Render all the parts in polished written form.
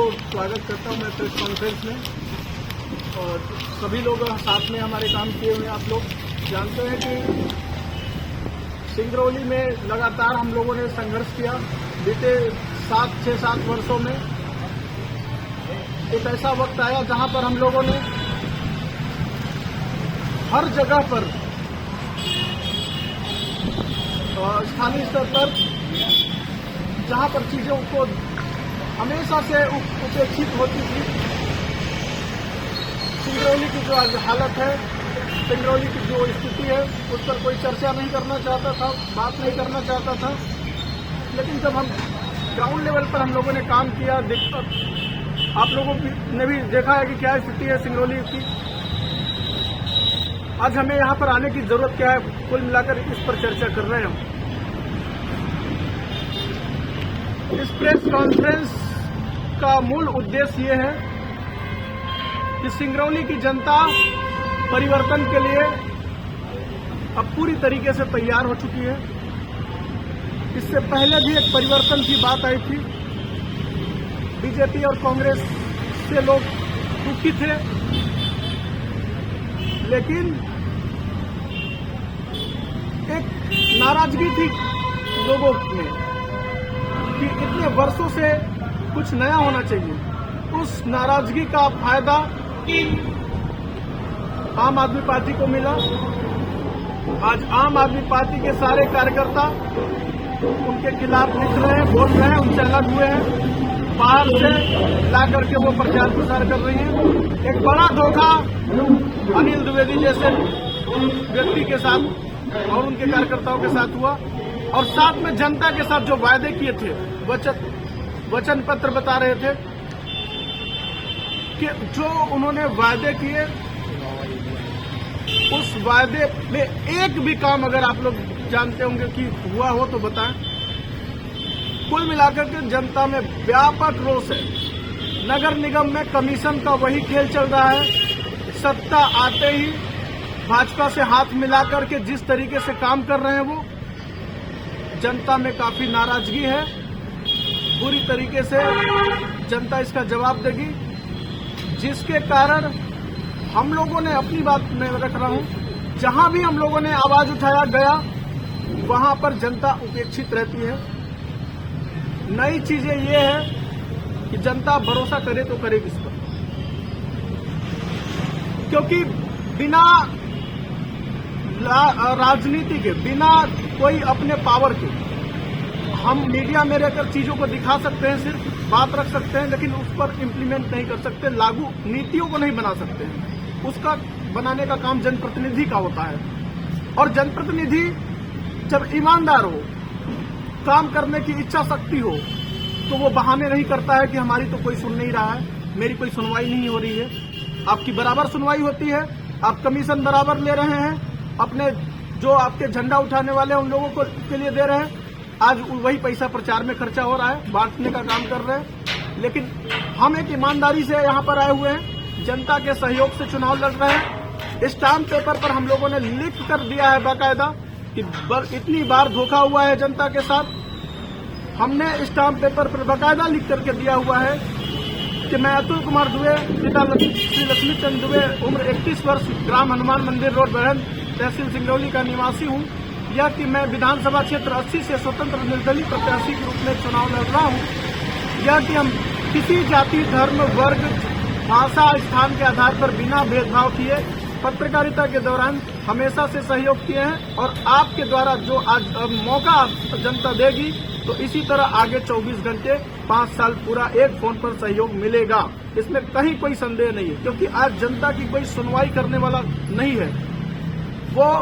स्वागत करता हूं मैं प्रेस कॉन्फ्रेंस में। और सभी लोग साथ में हमारे काम किए हुए आप लोग जानते हैं कि सिंगरौली में लगातार हम लोगों ने संघर्ष किया। बीते 6-7 वर्षों में एक ऐसा वक्त आया जहां पर हम लोगों ने हर जगह पर स्थानीय स्तर पर जहां पर चीजों को हमेशा से उपेक्षित होती थी, सिंगरौली की जो आज हालत है, सिंगरौली की जो स्थिति है, उस पर कोई चर्चा नहीं करना चाहता था, बात नहीं करना चाहता था। लेकिन जब हम ग्राउंड लेवल पर हम लोगों ने काम किया, आप लोगों ने भी देखा है कि क्या स्थिति है सिंगरौली की। आज हमें यहाँ पर आने की जरूरत क्या है, कुल मिलाकर इस पर चर्चा कर रहे हैं हम। इस प्रेस कॉन्फ्रेंस का मूल उद्देश्य ये है कि सिंगरौली की जनता परिवर्तन के लिए अब पूरी तरीके से तैयार हो चुकी है। इससे पहले भी एक परिवर्तन की बात आई थी, बीजेपी और कांग्रेस से लोग दुखी थे, लेकिन एक नाराजगी थी लोगों में कि इतने वर्षों से कुछ नया होना चाहिए। उस नाराजगी का फायदा आम आदमी पार्टी को मिला। आज आम आदमी पार्टी के सारे कार्यकर्ता उनके खिलाफ लिख रहे हैं, बोल रहे हैं, उनसे अलग हुए हैं, बाहर से ला करके वो प्रचार प्रसार कर रही हैं। एक बड़ा धोखा अनिल द्विवेदी जैसे व्यक्ति के साथ और उनके कार्यकर्ताओं के साथ हुआ। और साथ में जनता के साथ जो वायदे किए थे, वचन पत्र बता रहे थे कि जो उन्होंने वायदे किए, उस वायदे में एक भी काम अगर आप लोग जानते होंगे कि हुआ हो तो बताएं। कुल मिलाकर के जनता में व्यापक रोष है। नगर निगम में कमीशन का वही खेल चल रहा है। सत्ता आते ही भाजपा से हाथ मिलाकर के जिस तरीके से काम कर रहे हैं, वो जनता में काफी नाराजगी है। पूरी तरीके से जनता इसका जवाब देगी, जिसके कारण हम लोगों ने अपनी बात में रख रहा हूं, जहां भी हम लोगों ने आवाज उठाया गया, वहां पर जनता उपेक्षित रहती है। नई चीजें ये है कि जनता भरोसा करे तो करे किस पर, क्योंकि बिना राजनीति के, बिना कोई अपने पावर के, हम मीडिया में रहकर चीजों को दिखा सकते हैं, सिर्फ बात रख सकते हैं, लेकिन उस पर इम्प्लीमेंट नहीं कर सकते, लागू नीतियों को नहीं बना सकते हैं। उसका बनाने का काम जनप्रतिनिधि का होता है। और जनप्रतिनिधि जब ईमानदार हो, काम करने की इच्छा शक्ति हो, तो वो बहाने नहीं करता है कि हमारी तो कोई सुन नहीं रहा है, मेरी कोई सुनवाई नहीं हो रही है। आपकी बराबर सुनवाई होती है, आप कमीशन बराबर ले रहे हैं, अपने जो आपके झंडा उठाने वाले हैं उन लोगों को के लिए दे रहे हैं। आज वही पैसा प्रचार में खर्चा हो रहा है, बांटने का काम कर रहे हैं। लेकिन हम एक ईमानदारी से यहाँ पर आए हुए हैं, जनता के सहयोग से चुनाव लड़ रहे हैं। स्टाम्प पेपर पर हम लोगों ने लिख कर दिया है बाकायदा कि इतनी बार धोखा हुआ है जनता के साथ। हमने स्टाम्प पेपर पर बाकायदा लिख करके दिया हुआ है कि मैं अतुल कुमार दुबे, पिता श्री लक्ष्मी चंद दुबे, उम्र 31 वर्ष, ग्राम हनुमान मंदिर रोड, बहन, तहसील सिंगरौली का निवासी हूँ। यह कि मैं विधानसभा क्षेत्र 80 से स्वतंत्र निर्दलीय प्रत्याशी के रूप में चुनाव लड़ रहा हूँ। यह कि हम किसी जाति, धर्म, वर्ग, भाषा, स्थान के आधार पर बिना भेदभाव किए पत्रकारिता के दौरान हमेशा से सहयोग किए हैं। और आपके द्वारा जो आज मौका जनता देगी, तो इसी तरह आगे 24 घंटे 5 साल पूरा एक फोन पर सहयोग मिलेगा। इसमें कहीं कोई संदेह नहीं है, क्योंकि आज जनता की कोई सुनवाई करने वाला नहीं है। वो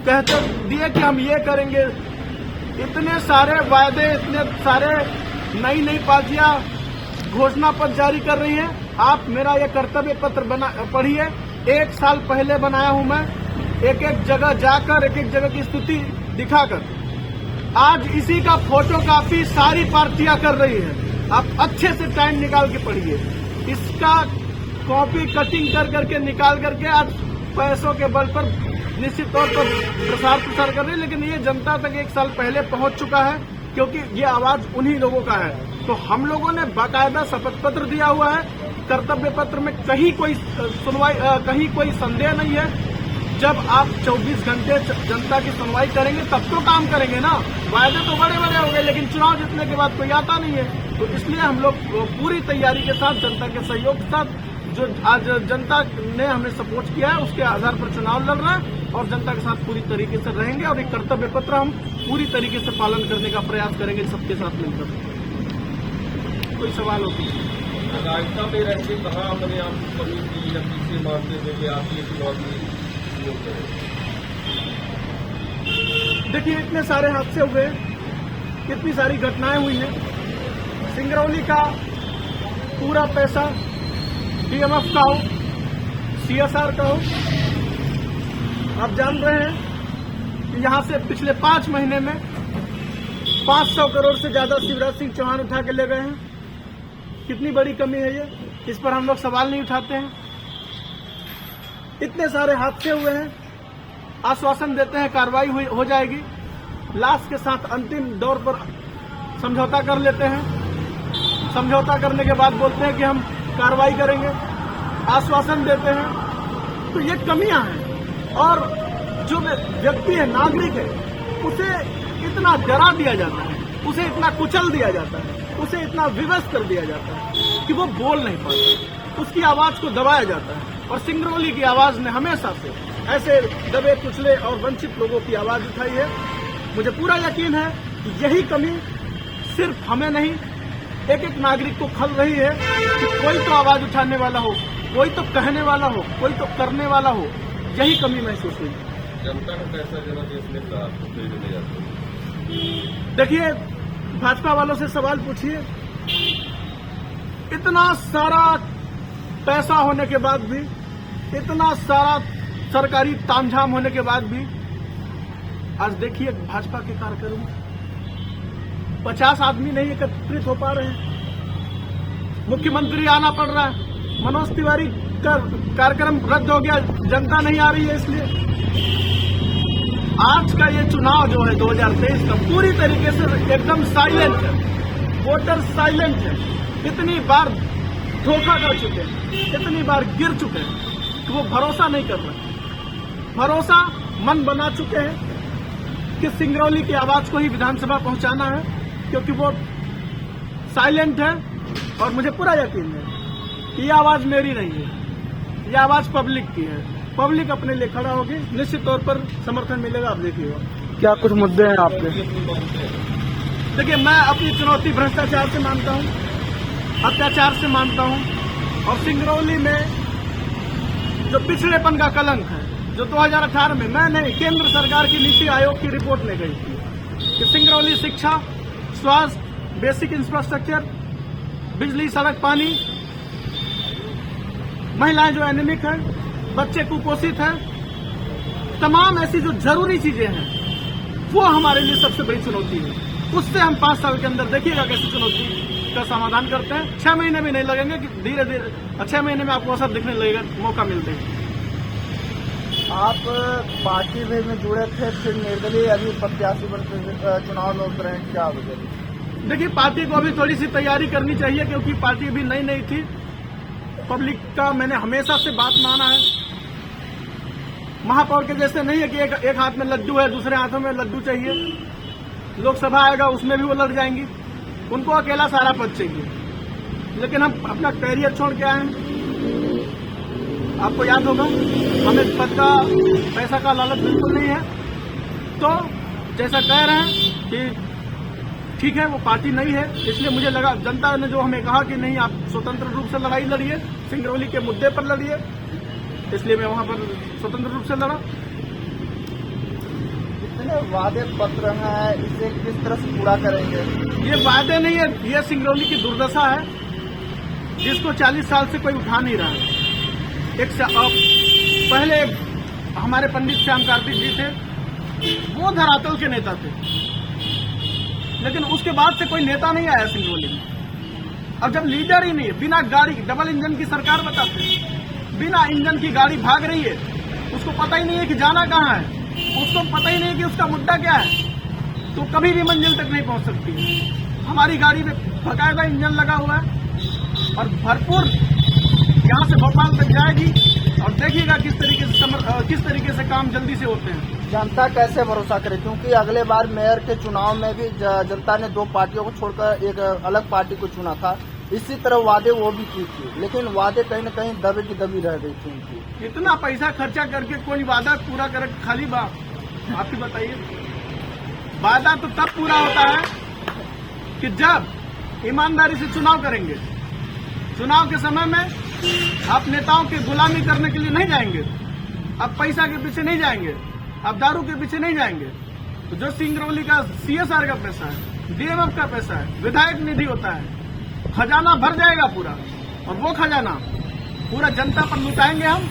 कहते दिए कि हम ये करेंगे, इतने सारे वायदे, इतने सारे नई पार्टियां घोषणा पत्र जारी कर रही हैं। आप मेरा ये कर्तव्य पत्र पढ़िए, 1 साल पहले बनाया हूं मैं, एक एक जगह जाकर, एक एक जगह की स्थिति दिखाकर। आज इसी का फोटोकॉपी सारी पार्टियां कर रही है। आप अच्छे से टाइम निकाल के पढ़िए, इसका कॉपी कटिंग कर करके निकाल करके आज पैसों के बल पर निश्चित तौर पर प्रसार कर रही है। लेकिन ये जनता तक 1 साल पहले पहुंच चुका है, क्योंकि ये आवाज उन्हीं लोगों का है। तो हम लोगों ने बाकायदा शपथ पत्र दिया हुआ है, कर्तव्य पत्र में कहीं कोई सुनवाई कहीं कोई संदेह नहीं है। जब आप 24 घंटे जनता की सुनवाई करेंगे तब तो काम करेंगे ना। वायदे तो बड़े बड़े हो गए, लेकिन चुनाव जीतने के बाद कोई आता नहीं है। तो इसलिए हम लोग पूरी तैयारी के साथ, जनता के सहयोग के साथ, जो आज जनता ने हमें सपोर्ट किया है उसके आधार पर चुनाव लड़ रहे हैं और जनता के साथ पूरी तरीके से रहेंगे और एक कर्तव्य पत्र हम पूरी तरीके से पालन करने का प्रयास करेंगे सबके साथ मिलकर। कोई सवाल होती है? राजता में रहते कहाँ अपने आप कमी की या पीछे मारते हुए कि आप ये चुनाव में सहयोग करें? देखिए, इतने सारे हादसे हुए, कितनी सारी घटनाएं हुई हैं। सिंगरौली का पूरा पैसा डीएमएफ का हो, सीएसआर का हो, आप जान रहे हैं कि यहां से पिछले 5 महीने में 500 करोड़ से ज्यादा शिवराज सिंह चौहान उठा के ले गए हैं। कितनी बड़ी कमी है ये, इस पर हम लोग सवाल नहीं उठाते हैं। इतने सारे हादसे हुए हैं, आश्वासन देते हैं कार्रवाई हो जाएगी, लाश के साथ अंतिम दौर पर समझौता कर लेते हैं। समझौता करने के बाद बोलते हैं कि हम कार्रवाई करेंगे, आश्वासन देते हैं। तो ये कमियां हैं। और जो व्यक्ति है, नागरिक है, उसे इतना डरा दिया जाता है, उसे इतना कुचल दिया जाता है, उसे इतना विवश कर दिया जाता है कि वो बोल नहीं पाता, उसकी आवाज को दबाया जाता है। और सिंगरौली की आवाज ने हमेशा से ऐसे दबे कुचले और वंचित लोगों की आवाज उठाई है। मुझे पूरा यकीन है कि यही कमी सिर्फ हमें नहीं, एक एक नागरिक को खल रही है कि कोई तो आवाज उठाने वाला हो, कोई तो कहने वाला हो, कोई तो करने वाला हो। यही कमी महसूस हुई। जनता का पैसा जनादेश ने कहा खरीदने जाते हैं। देखिए, भाजपा वालों से सवाल पूछिए, इतना सारा पैसा होने के बाद भी, इतना सारा सरकारी तामझाम होने के बाद भी, आज देखिए भाजपा के कार्यक्रम 50 आदमी नहीं एकत्रित हो पा रहे हैं। मुख्यमंत्री आना पड़ रहा है, मनोज तिवारी का कार्यक्रम रद्द हो गया, जनता नहीं आ रही है। इसलिए आज का ये चुनाव जो है 2023 का, पूरी तरीके से एकदम साइलेंट है, वोटर साइलेंट है। इतनी बार धोखा कर चुके हैं, इतनी बार गिर चुके हैं कि वो भरोसा नहीं कर रहे। भरोसा मन बना चुके हैं कि सिंगरौली की आवाज को ही विधानसभा पहुंचाना है, क्योंकि वो साइलेंट है। और मुझे पूरा यकीन है कि ये आवाज मेरी नहीं है, ये आवाज पब्लिक की है। पब्लिक अपने लिए खड़ा होगी, निश्चित तौर पर समर्थन मिलेगा। आप देखिएगा। क्या कुछ मुद्दे हैं आपके? देखिए, मैं अपनी चुनौती भ्रष्टाचार से मानता हूं, अत्याचार से मानता हूं, और सिंगरौली में जो पिछड़ेपन का कलंक है, जो 2018 में मैं नहीं, केंद्र सरकार की नीति आयोग की रिपोर्ट ले गई थी कि सिंगरौली शिक्षा, स्वास्थ्य, बेसिक इंफ्रास्ट्रक्चर, बिजली, सड़क, पानी, महिलाएं जो एनीमिक है, बच्चे कुपोषित हैं, तमाम ऐसी जो जरूरी चीजें हैं, वो हमारे लिए सबसे बड़ी चुनौती है। उससे हम 5 साल के अंदर देखिएगा कैसे चुनौती का समाधान करते हैं। 6 महीने भी नहीं लगेंगे कि धीरे धीरे 6 महीने में आपको असर दिखने लगेगा, मौका मिलते हैं। आप पार्टी में जुड़े थे, फिर निर्दलीय अभी प्रत्याशी बनकर चुनाव लड़ रहे हैं, क्या वजह? देखिए, पार्टी को अभी थोड़ी सी तैयारी करनी चाहिए, क्योंकि पार्टी अभी नई नई थी। पब्लिक का मैंने हमेशा से बात माना है। महापौर के जैसे नहीं है कि एक हाथ में लड्डू है, दूसरे हाथों में लड्डू चाहिए। लोकसभा आएगा, उसमें भी वो लड़ जाएंगी, उनको अकेला सारा पद चाहिए। लेकिन हम अपना कैरियर छोड़ के आए हैं। आपको याद होगा, हमें पद का, पैसा का लालच बिल्कुल नहीं है। तो जैसा कह रहे हैं कि ठीक है, वो पार्टी नहीं है, इसलिए मुझे लगा, जनता ने जो हमें कहा कि नहीं, आप स्वतंत्र रूप से लड़ाई लड़िए, सिंगरौली के मुद्दे पर लड़िए, इसलिए मैं वहां पर स्वतंत्र रूप से लड़ा। कितने वादे पत्र हैं, इसे किस तरह से पूरा करेंगे? ये वादे नहीं है, ये सिंगरौली की दुर्दशा है, जिसको 40 साल से कोई उठा नहीं रहा है। पहले हमारे पंडित श्याम कार्तिक जी थे, वो धरातल के नेता थे, लेकिन उसके बाद से कोई नेता नहीं आया सिंगरौली में। अब जब लीडर ही नहीं है, बिना गाड़ी, डबल इंजन की सरकार बताते हैं, बिना इंजन की गाड़ी भाग रही है, उसको पता ही नहीं है कि जाना कहाँ है, उसको पता ही नहीं है कि उसका मुद्दा क्या है, तो कभी भी मंजिल तक नहीं पहुंच सकती। हमारी गाड़ी में बाकायदा इंजन लगा हुआ है और भरपूर यहाँ से भोपाल तक जाएगी और देखिएगा किस तरीके से काम जल्दी से होते हैं। जनता कैसे भरोसा करे, क्योंकि अगले बार मेयर के चुनाव में भी जनता ने दो पार्टियों को छोड़कर एक अलग पार्टी को चुना था। इसी तरह वादे वो भी की थी, लेकिन वादे कहीं न कहीं दबे की दबी रह गई थी उनकी। इतना पैसा खर्चा करके कोई वादा पूरा करे, खाली बात आप ही बताइए। वादा तो तब पूरा होता है कि जब ईमानदारी से चुनाव करेंगे। चुनाव के समय में आप नेताओं की गुलामी करने के लिए नहीं जाएंगे, आप पैसा के पीछे नहीं जाएंगे, आप दारू के पीछे नहीं जाएंगे। तो जो सिंगरौली का CSR का पैसा है, DMF का पैसा है, विधायक निधि होता है, खजाना भर जाएगा पूरा, और वो खजाना पूरा जनता पर लुटाएंगे हम,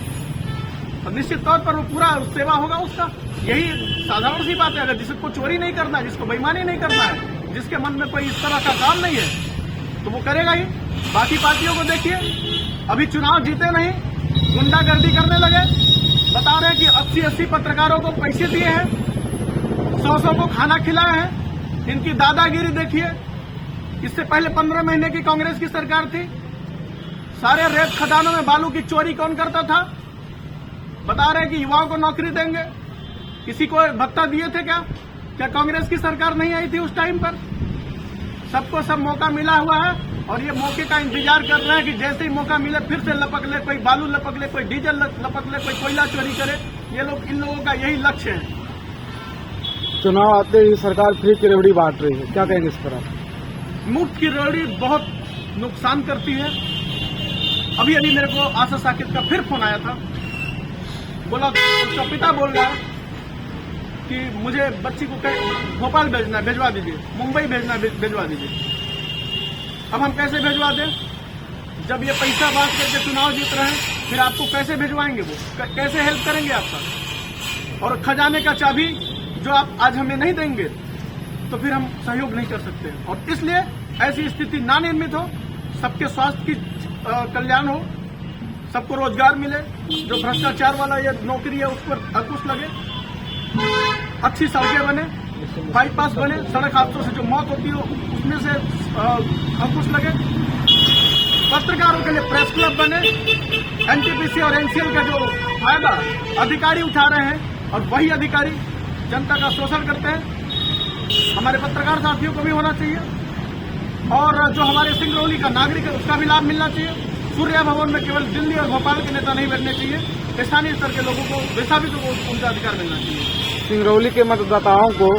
और निश्चित तौर पर वो पूरा सेवा होगा उसका। यही साधारण सी बात है। अगर जिसको चोरी नहीं करना है, जिसको बेईमानी नहीं करना है, जिसके मन में कोई इस तरह का काम नहीं है, तो वो करेगा ही। बाकी पार्टियों को देखिए, अभी चुनाव जीते नहीं, गुंडागर्दी करने लगे, बता रहे हैं कि 80-80 पत्रकारों को पैसे दिए हैं, 100 को खाना खिलाया है। इनकी दादागिरी देखिए। इससे पहले 15 महीने की कांग्रेस की सरकार थी, सारे रेत खदानों में बालू की चोरी कौन करता था? बता रहे हैं कि युवाओं को नौकरी देंगे। किसी को भत्ता दिए थे क्या कांग्रेस की सरकार नहीं आई थी उस टाइम पर? सबको सब मौका मिला हुआ है और ये मौके का इंतजार कर रहे हैं कि जैसे ही मौका मिले फिर से लपक ले, कोई बालू लपक ले, कोई डीजल लपक ले, कोई कोयला चोरी करे। ये लोग, इन लोगों का यही लक्ष्य है। चुनाव आते ही सरकार फ्री की रेवड़ी बांट रही है, क्या कहेंगे इस पर आप? मुफ्त की रेवड़ी बहुत नुकसान करती है। अभी मेरे को आशा साकिब का फिर फोन आया था, बोला उसका पिता बोल रहा है कि मुझे बच्ची को भोपाल भेजना है, भिजवा दीजिए, मुंबई भेजना है, भिजवा दीजिए। अब हम कैसे भिजवा दें? जब ये पैसा बांट करके चुनाव जीत रहे हैं, फिर आपको कैसे भिजवाएंगे? वो कैसे हेल्प करेंगे आपका? और खजाने का चाबी जो आप आज हमें नहीं देंगे तो फिर हम सहयोग नहीं कर सकते। और इसलिए ऐसी स्थिति ना निर्मित हो, सबके स्वास्थ्य की कल्याण हो, सबको रोजगार मिले, जो भ्रष्टाचार वाला ये नौकरी है उस पर अंकुश लगे, अच्छी सड़कें बने, बाईपास बने, सड़क हादसों से जो मौत होती है उसमें से अंकुश लगे, पत्रकारों के लिए प्रेस क्लब बने, NTPC और NCL का जो फायदा अधिकारी उठा रहे हैं और वही अधिकारी जनता का शोषण करते हैं, हमारे पत्रकार साथियों को भी होना चाहिए। और जो हमारे सिंगरौली का नागरिक है उसका भी लाभ मिलना चाहिए। सूर्या भवन में केवल दिल्ली और भोपाल के नेता नहीं बैठने चाहिए, स्थानीय स्तर के लोगों को, विस्थापितों को उनका अधिकार मिलना चाहिए। सिंगरौली के मतदाताओं को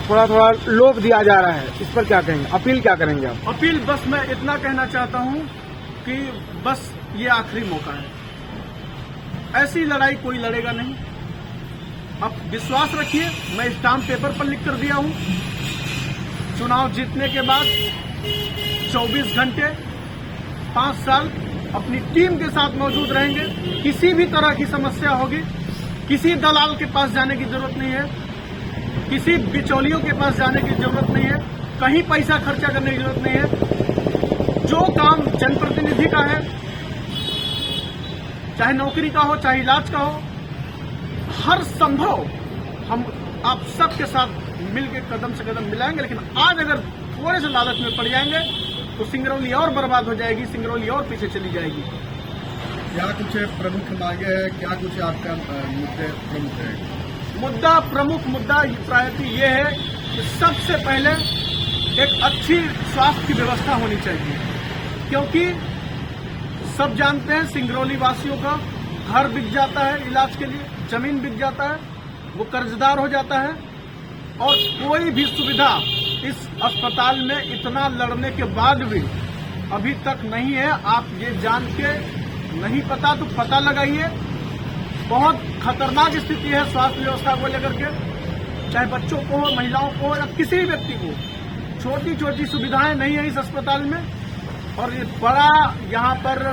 थोड़ा थोड़ा लोभ दिया जा रहा है, इस पर क्या कहेंगे? अपील क्या करेंगे आप? अपील बस मैं इतना कहना चाहता हूं कि बस ये आखिरी मौका है, ऐसी लड़ाई कोई लड़ेगा नहीं। अब विश्वास रखिए, मैं स्टाम्प पेपर पर लिख कर दिया हूं, चुनाव जीतने के बाद 24 घंटे 5 साल अपनी टीम के साथ मौजूद रहेंगे। किसी भी तरह की समस्या होगी, किसी दलाल के पास जाने की जरूरत नहीं है, किसी बिचौलियों के पास जाने की जरूरत नहीं है, कहीं पैसा खर्चा करने की जरूरत नहीं है। जो काम जनप्रतिनिधि का है, चाहे नौकरी का हो, चाहे इलाज का हो, हर संभव हम आप सबके साथ मिलकर कदम से कदम मिलाएंगे। लेकिन आज अगर थोड़े से लालच में पड़ जाएंगे तो सिंगरौली और बर्बाद हो जाएगी, सिंगरौली और पीछे चली जाएगी। क्या कुछ प्रमुख मांगे हैं, क्या कुछ आपका मुद्दे प्रमुख है? प्रमुख मुद्दा प्रायः ये है कि सबसे पहले एक अच्छी स्वास्थ्य की व्यवस्था होनी चाहिए, क्योंकि सब जानते हैं सिंगरौली वासियों का घर बिक जाता है इलाज के लिए, जमीन बिक जाता है, वो कर्जदार हो जाता है, और कोई भी सुविधा इस अस्पताल में इतना लड़ने के बाद भी अभी तक नहीं है। आप ये जान के नहीं पता तो पता लगाइए। बहुत खतरनाक स्थिति है स्वास्थ्य व्यवस्था को लेकर के, चाहे बच्चों को हो, महिलाओं को हो, या किसी भी व्यक्ति को, छोटी छोटी सुविधाएं नहीं है इस अस्पताल में। और ये बड़ा यहाँ पर